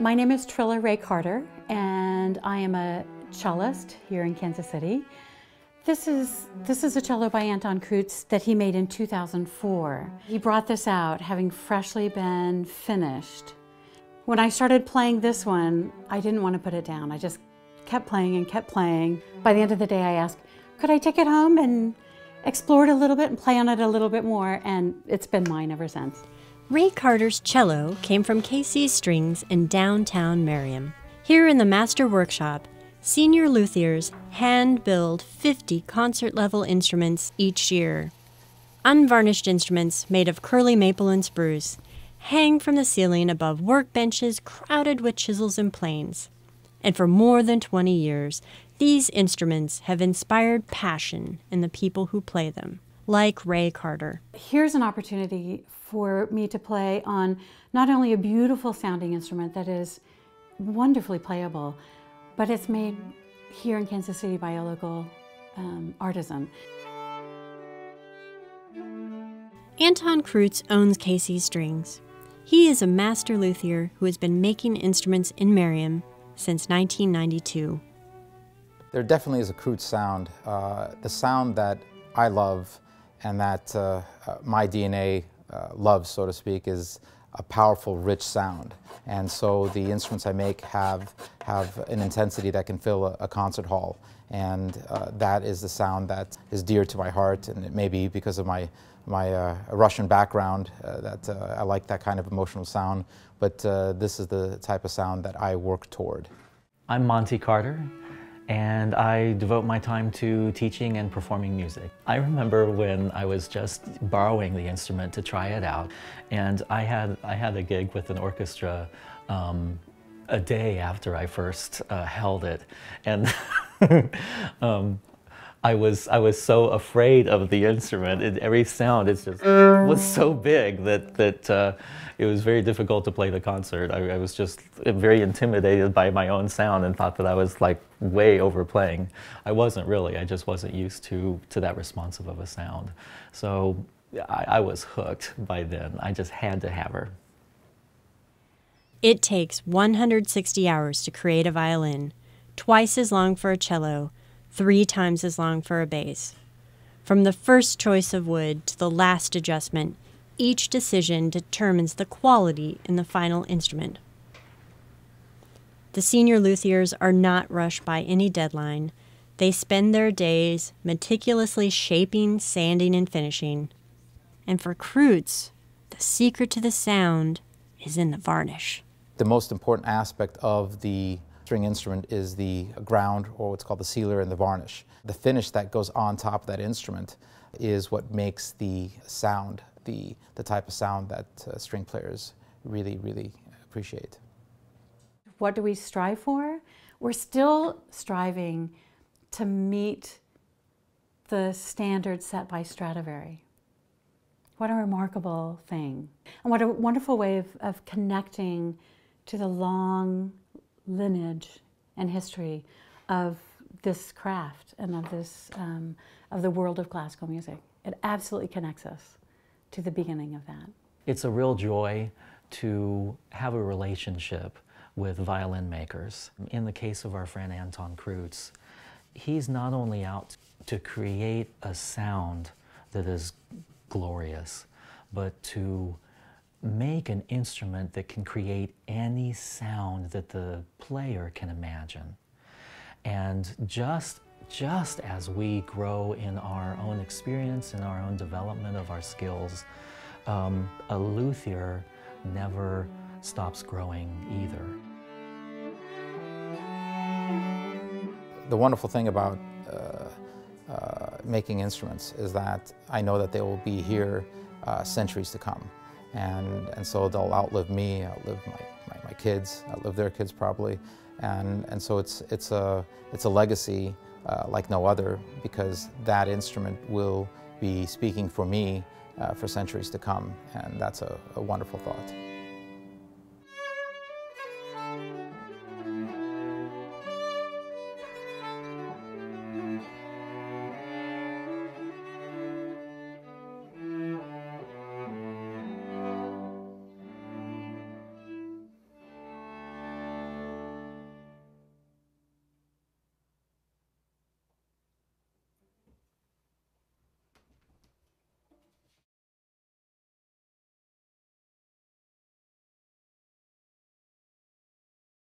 My name is Trilla Ray-Carter, and I am a cellist here in Kansas City. This is a cello by Anton Krutz that he made in 2004. He brought this out having freshly been finished. When I started playing this one, I didn't want to put it down. I just kept playing and kept playing. By the end of the day, I asked, could I take it home and explore it a little bit and play on it a little bit more? And it's been mine ever since. Ray-Carter's cello came from KC Strings in downtown Merriam. Here in the Master Workshop, senior luthiers hand-build 50 concert-level instruments each year. Unvarnished instruments made of curly maple and spruce hang from the ceiling above workbenches crowded with chisels and planes. And for more than 20 years, these instruments have inspired passion in the people who play them, like Ray-Carter. Here's an opportunity for me to play on not only a beautiful sounding instrument that is wonderfully playable, but it's made here in Kansas City by a local artisan. Anton Krutz owns KC Strings. He is a master luthier who has been making instruments in Merriam since 1992. There definitely is a Krutz sound. The sound that I love and that my DNA loves, so to speak, is a powerful, rich sound. And so the instruments I make have an intensity that can fill a concert hall. And that is the sound that is dear to my heart, and it may be because of my Russian background that I like that kind of emotional sound, but this is the type of sound that I work toward. I'm Monty Carter, and I devote my time to teaching and performing music. I remember when I was just borrowing the instrument to try it out, and I had a gig with an orchestra a day after I first held it, and I was so afraid of the instrument. Every sound was so big that it was very difficult to play the concert. I was just very intimidated by my own sound and thought that I was like way overplaying. I wasn't really. I just wasn't used to that responsive of a sound. So I was hooked by then. I just had to have her. It takes 160 hours to create a violin, twice as long for a cello, 3 times as long for a bass. From the first choice of wood to the last adjustment, each decision determines the quality in the final instrument. The senior luthiers are not rushed by any deadline. They spend their days meticulously shaping, sanding, and finishing. And for Krutz, the secret to the sound is in the varnish. The most important aspect of the string instrument is the ground, or what's called the sealer, and the varnish. The finish that goes on top of that instrument is what makes the sound, the type of sound that string players really, really appreciate. What do we strive for? We're still striving to meet the standards set by Stradivari. What a remarkable thing. And what a wonderful way of connecting to the long lineage and history of this craft and of this of the world of classical music. It absolutely connects us to the beginning of that. It's a real joy to have a relationship with violin makers. In the case of our friend Anton Krutz, he's not only out to create a sound that is glorious, but to make an instrument that can create any sound that the player can imagine. And just as we grow in our own experience, in our own development of our skills, a luthier never stops growing either. The wonderful thing about making instruments is that I know that they will be here centuries to come. And so they'll outlive me, outlive my kids, outlive their kids probably, and so it's a legacy like no other, because that instrument will be speaking for me for centuries to come, and that's a wonderful thought.